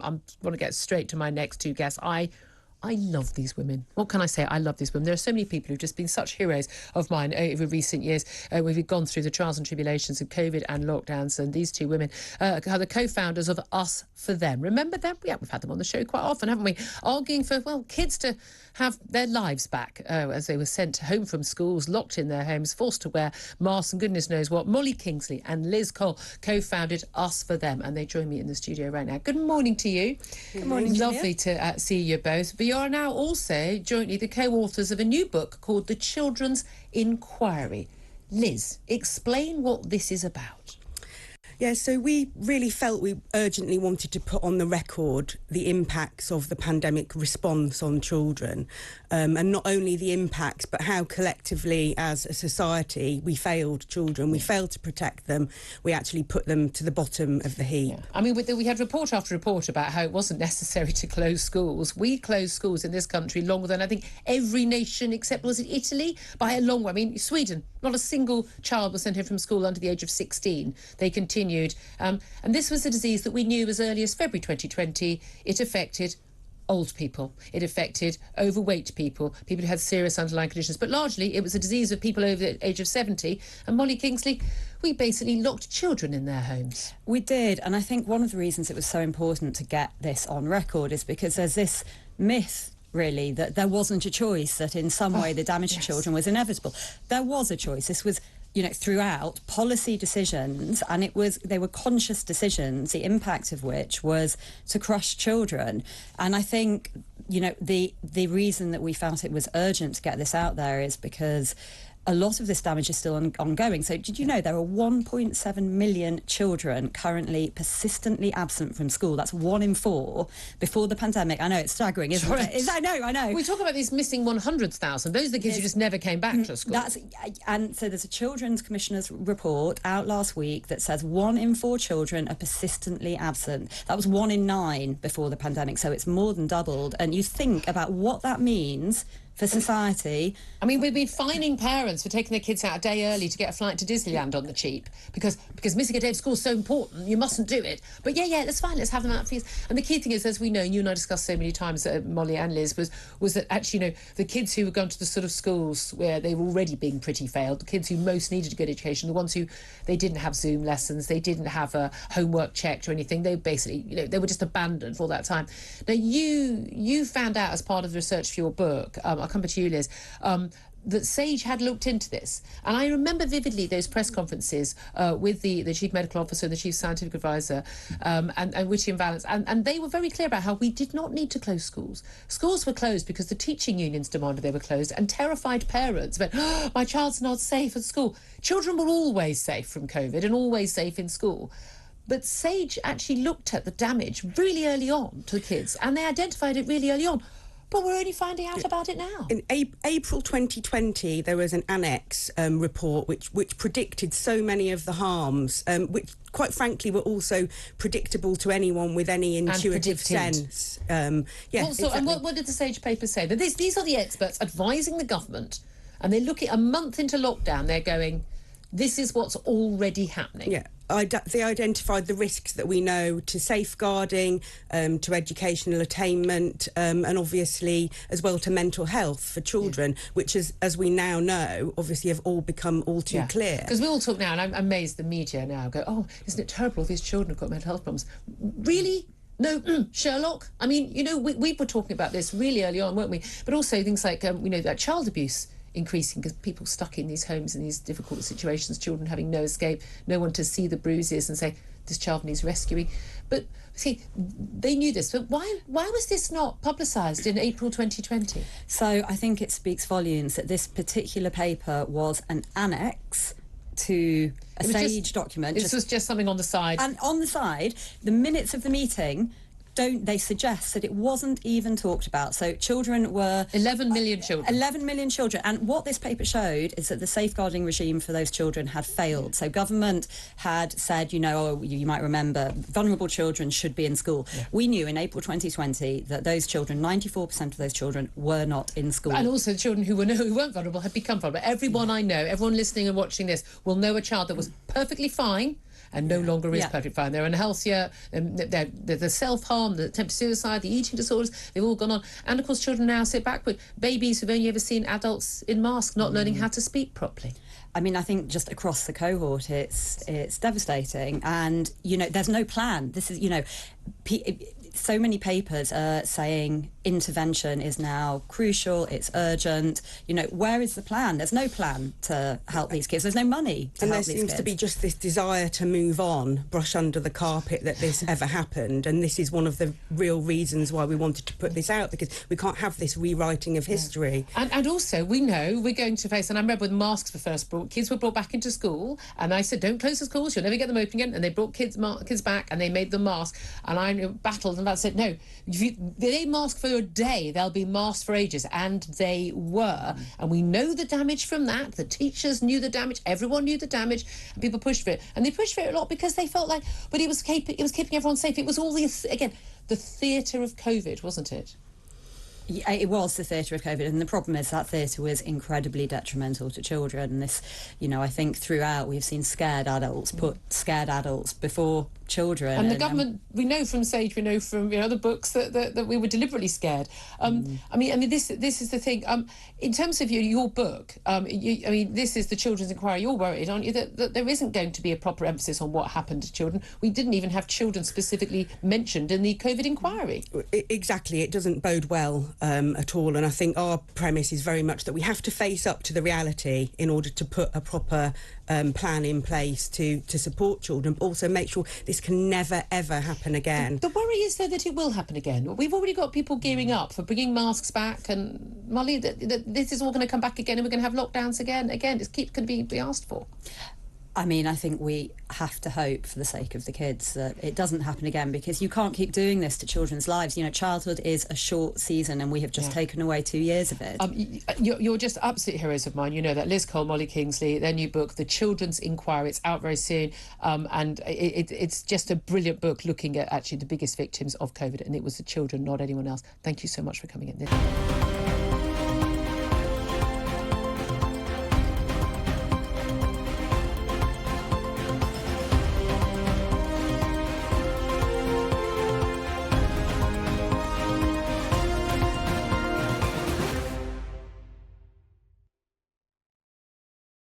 want to get straight to my next two guests. I love these women. What can I say? I love these women. There are so many people who've just been such heroes of mine over recent years. We've gone through the trials and tribulations of COVID and lockdowns, and these two women are the co-founders of Us for Them. Remember them? Yeah, we've had them on the show quite often, haven't we? Arguing for, well, kids to have their lives back as they were sent home from schools, locked in their homes, forced to wear masks and goodness knows what. Molly Kingsley and Liz Cole co-founded Us for Them, and they join me in the studio right now. Good morning to you. Good morning, Lovely to see you both. But you are now also jointly the co-authors of a new book called The Children's Inquiry. Liz, explain what this is about. Yeah, so we really felt we urgently wanted to put on the record the impacts of the pandemic response on children, and not only the impacts, but how collectively as a society we failed children. We failed to protect them. We actually put them to the bottom of the heap. Yeah. I mean, we had report after report about how it wasn't necessary to close schools. We closed schools in this country longer than I think every nation except, was it Italy? By a long way. I mean, Sweden, not a single child was sent home from school under the age of 16. They continued. And this was a disease that we knew as early as February 2020. It affected old people. It affected overweight people, people who had serious underlying conditions. But largely, it was a disease of people over the age of 70. And Molly Kingsley, we basically locked children in their homes. We did. And I think one of the reasons it was so important to get this on record is because there's this myth, really, that there wasn't a choice, that in some way the damage to children was inevitable. There was a choice. This was, throughout policy decisions, and they were conscious decisions, the impact of which was to crush children. And I think, the reason that we felt it was urgent to get this out there is because a lot of this damage is still ongoing. So did you know there are 1.7 million children currently persistently absent from school? That's 1 in 4 before the pandemic. I know, it's staggering, isn't it? I know. We talk about these missing 100,000. Those are the kids who just never came back to school. And so there's a Children's Commissioner's report out last week that says 1 in 4 children are persistently absent. That was 1 in 9 before the pandemic, so it's more than doubled. And you think about what that means for society. I mean, we've been fining parents for taking their kids out a day early to get a flight to Disneyland on the cheap because missing a day of school is so important. You mustn't do it. But yeah, that's fine. Let's have them out for years. And the key thing is, as we know, and you and I discussed so many times, Molly and Liz, was that actually, the kids who were going to the sort of schools where they were already being pretty failed, the kids who most needed a good education, the ones who they didn't have Zoom lessons, they didn't have a homework checked or anything, they basically, they were just abandoned for all that time. Now, you found out as part of the research for your book, I'll come to you, Liz, that Sage had looked into this. And I remember vividly those press conferences with the Chief Medical Officer and the Chief Scientific Advisor and Whitty and Valence. And they were very clear about how we did not need to close schools. Schools were closed because the teaching unions demanded they were closed, and terrified parents went, my child's not safe at school. Children were always safe from COVID and always safe in school. But Sage actually looked at the damage really early on to the kids, and they identified it really early on. But we're only finding out about it now. In April 2020, there was an annex report which predicted so many of the harms, which, quite frankly, were also predictable to anyone with any intuitive sense. Exactly. And what did the Sage paper say? That these are the experts advising the government, and they're looking a month into lockdown, they're going, this is what's already happening. Yeah. They identified the risks that we know to safeguarding, to educational attainment, and obviously as well to mental health for children, which is, as we now know, obviously have all become all too clear. Because we all talk now, and I'm amazed the media now go, isn't it terrible these children have got mental health problems? Really? No, Sherlock? I mean, we were talking about this really early on, weren't we? But also things like, that child abuse increasing because people stuck in these homes in these difficult situations, children having no escape, no one to see the bruises and say, this child needs rescuing. But see, they knew this, but why was this not publicised in April 2020? So I think it speaks volumes that this particular paper was an annex to a Sage document. This was just something on the side. And on the side, the minutes of the meeting they suggest that it wasn't even talked about. So children were 11 million children. 11 million children. And what this paper showed is that the safeguarding regime for those children had failed. So government had said, you might remember, vulnerable children should be in school. Yeah. We knew in April 2020 that those children, 94% of those children, were not in school. And also the children who weren't vulnerable had become vulnerable. Everyone I know, everyone listening and watching this will know a child that was perfectly fine and no longer is Yeah. perfectly fine. They're unhealthier, the self-harm, the attempt to suicide, the eating disorders, they've all gone on. And of course children now sit backward. Babies who've only ever seen adults in masks not learning how to speak properly. I mean, I think just across the cohort, it's devastating, and there's no plan. This is so many papers are saying intervention is now crucial, it's urgent. Where is the plan? There's no plan to help these kids. There's no money to and help there these seems kids. to be just this desire to move on, brush under the carpet that this ever happened, and this is one of the real reasons why we wanted to put this out, because we can't have this rewriting of history. And also, we know we're going to face, and I remember when masks were first brought, kids were brought back into school, and I said, don't close the schools, you'll never get them open again, and they brought kids back, and they made them mask, and I battled, and I said, no, if they mask for a day, they'll be masked for ages, and they were, and we know the damage from that. The teachers knew the damage, everyone knew the damage, and people pushed for it, and they pushed for it a lot because they felt like, but it was keeping everyone safe. It was all the theatre of COVID, wasn't it? Yeah, it was the theatre of COVID, and the problem is that theatre was incredibly detrimental to children. And this, I think throughout we've seen scared adults put scared adults before children. And the government, we know from Sage, we know from other books that we were deliberately scared. I mean, this is the thing. In terms of your book, this is the Children's Inquiry. You're worried, aren't you, that there isn't going to be a proper emphasis on what happened to children? We didn't even have children specifically mentioned in the COVID inquiry. Exactly, it doesn't bode well at all, and I think our premise is very much that we have to face up to the reality in order to put a proper plan in place to support children, but also make sure this can never ever happen again. The worry is though that it will happen again. We've already got people gearing up for bringing masks back, and Molly, that this is all going to come back again, and we're going to have lockdowns again. It's going to be asked for. I mean, I think we have to hope, for the sake of the kids, that it doesn't happen again, because you can't keep doing this to children's lives. Childhood is a short season, and we have just taken away 2 years of it. You're just absolute heroes of mine. You know that. Liz Cole, Molly Kingsley, their new book, The Children's Inquiry. It's out very soon, and it's just a brilliant book looking at actually the biggest victims of COVID, and it was the children, not anyone else. Thank you so much for coming in.